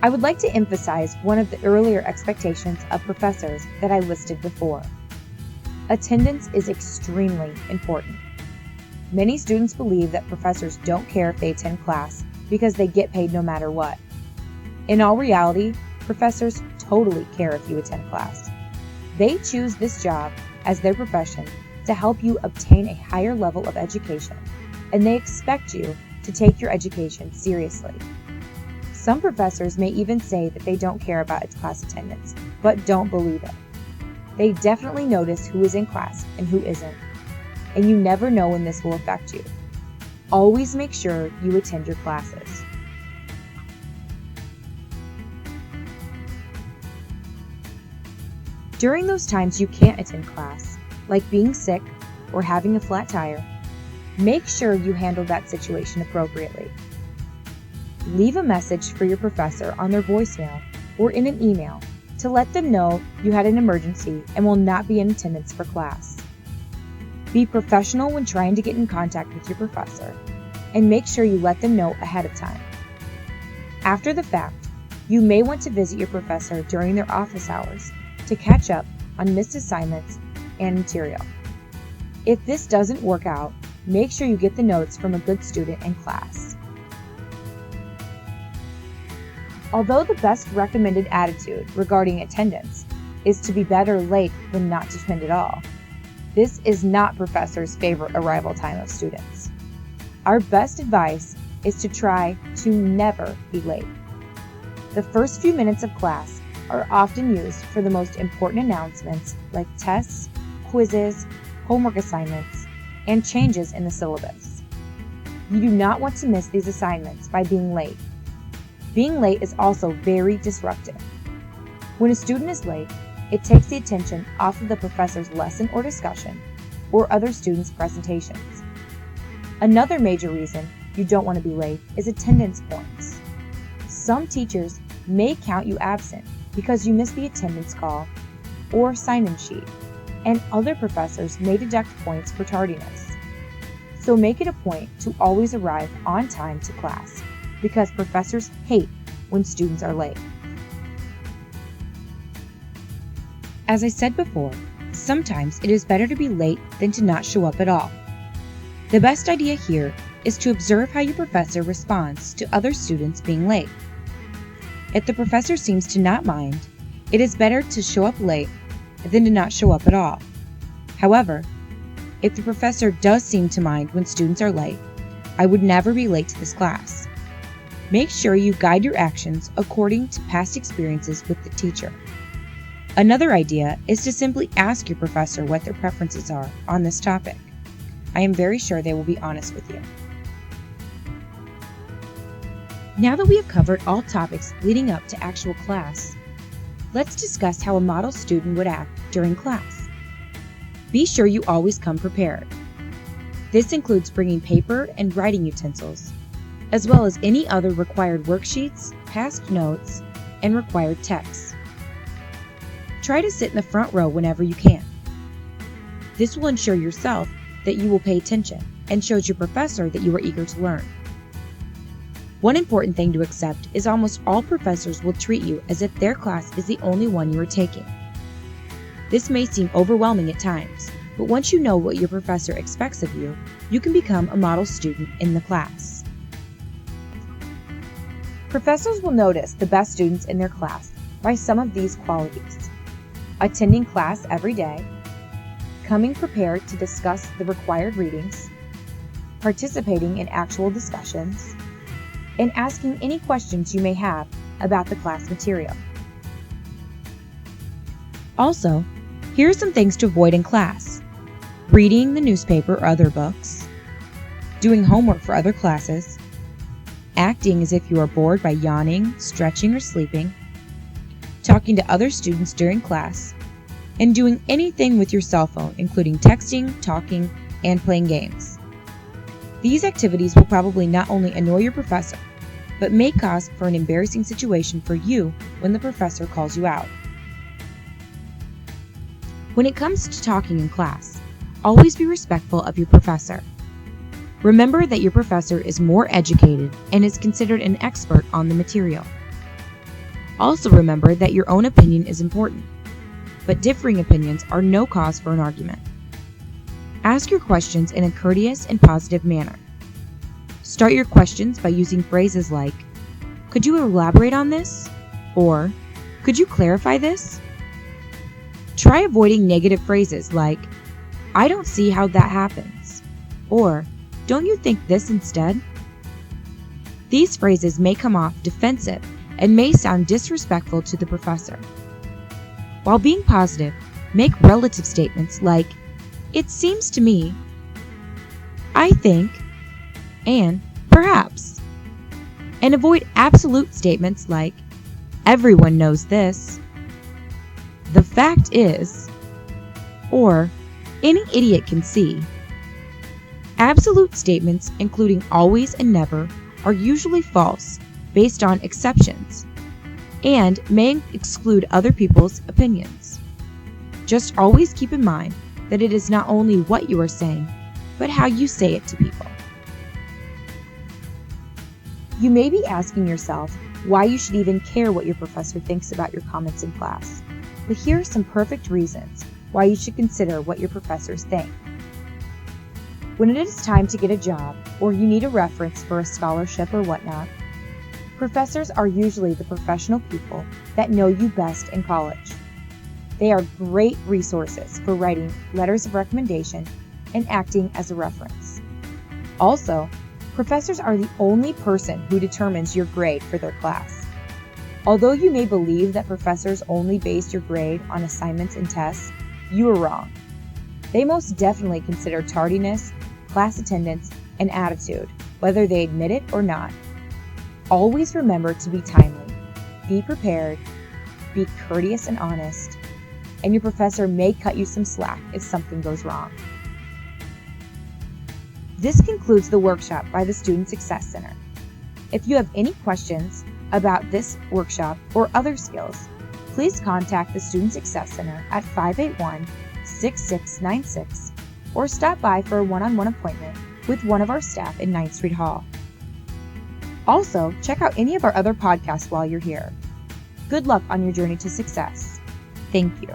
I would like to emphasize one of the earlier expectations of professors that I listed before. Attendance is extremely important. Many students believe that professors don't care if they attend class because they get paid no matter what. In all reality, professors totally care if you attend class. They choose this job as their profession to help you obtain a higher level of education, and they expect you to take your education seriously. Some professors may even say that they don't care about its class attendance, but don't believe it. They definitely notice who is in class and who isn't, and you never know when this will affect you. Always make sure you attend your classes. During those times you can't attend class, like being sick or having a flat tire, make sure you handle that situation appropriately. Leave a message for your professor on their voicemail or in an email to let them know you had an emergency and will not be in attendance for class. Be professional when trying to get in contact with your professor, and make sure you let them know ahead of time. After the fact, you may want to visit your professor during their office hours to catch up on missed assignments and material. If this doesn't work out, make sure you get the notes from a good student in class. Although the best recommended attitude regarding attendance is to be better late than not to attend at all, this is not professors' favorite arrival time of students. Our best advice is to try to never be late. The first few minutes of class are often used for the most important announcements like tests, quizzes, homework assignments, and changes in the syllabus. You do not want to miss these assignments by being late. Being late is also very disruptive. When a student is late, it takes the attention off of the professor's lesson or discussion, or other students' presentations. Another major reason you don't want to be late is attendance points. Some teachers may count you absent because you missed the attendance call or sign-in sheet, and other professors may deduct points for tardiness. So make it a point to always arrive on time to class, because professors hate when students are late. As I said before, sometimes it is better to be late than to not show up at all. The best idea here is to observe how your professor responds to other students being late. If the professor seems to not mind, it is better to show up late than to not show up at all. However, if the professor does seem to mind when students are late, I would never be late to this class. Make sure you guide your actions according to past experiences with the teacher. Another idea is to simply ask your professor what their preferences are on this topic. I am very sure they will be honest with you. Now that we have covered all topics leading up to actual class, let's discuss how a model student would act during class. Be sure you always come prepared. This includes bringing paper and writing utensils, as well as any other required worksheets, past notes, and required texts. Try to sit in the front row whenever you can. This will ensure yourself that you will pay attention and shows your professor that you are eager to learn. One important thing to accept is almost all professors will treat you as if their class is the only one you are taking. This may seem overwhelming at times, but once you know what your professor expects of you, you can become a model student in the class. Professors will notice the best students in their class by some of these qualities: attending class every day, coming prepared to discuss the required readings, participating in actual discussions, and asking any questions you may have about the class material. Also, here are some things to avoid in class: reading the newspaper or other books, doing homework for other classes, acting as if you are bored by yawning, stretching, or sleeping, talking to other students during class, and doing anything with your cell phone, including texting, talking, and playing games. These activities will probably not only annoy your professor, but may cause for an embarrassing situation for you when the professor calls you out. When it comes to talking in class, always be respectful of your professor. Remember that your professor is more educated and is considered an expert on the material. Also remember that your own opinion is important, but differing opinions are no cause for an argument. Ask your questions in a courteous and positive manner. Start your questions by using phrases like, "Could you elaborate on this?" or "Could you clarify this?" Try avoiding negative phrases like, "I don't see how that happens," or "Don't you think this instead?" These phrases may come off defensive and may sound disrespectful to the professor. While being positive, make relative statements like, "It seems to me," "I think," and "perhaps." And avoid absolute statements like, "Everyone knows this," "The fact is," or "Any idiot can see." Absolute statements, including always and never, are usually false based on exceptions and may exclude other people's opinions. Just always keep in mind that it is not only what you are saying, but how you say it to people. You may be asking yourself why you should even care what your professor thinks about your comments in class, but here are some perfect reasons why you should consider what your professors think. When it is time to get a job or you need a reference for a scholarship or whatnot, professors are usually the professional people that know you best in college. They are great resources for writing letters of recommendation and acting as a reference. Also, professors are the only person who determines your grade for their class. Although you may believe that professors only base your grade on assignments and tests, you are wrong. They most definitely consider tardiness, class attendance, and attitude, whether they admit it or not. Always remember to be timely, be prepared, be courteous and honest, and your professor may cut you some slack if something goes wrong. This concludes the workshop by the Student Success Center. If you have any questions about this workshop or other skills, please contact the Student Success Center at 581-6696 or stop by for a one-on-one appointment with one of our staff in 9th Street Hall. Also, check out any of our other podcasts while you're here. Good luck on your journey to success. Thank you.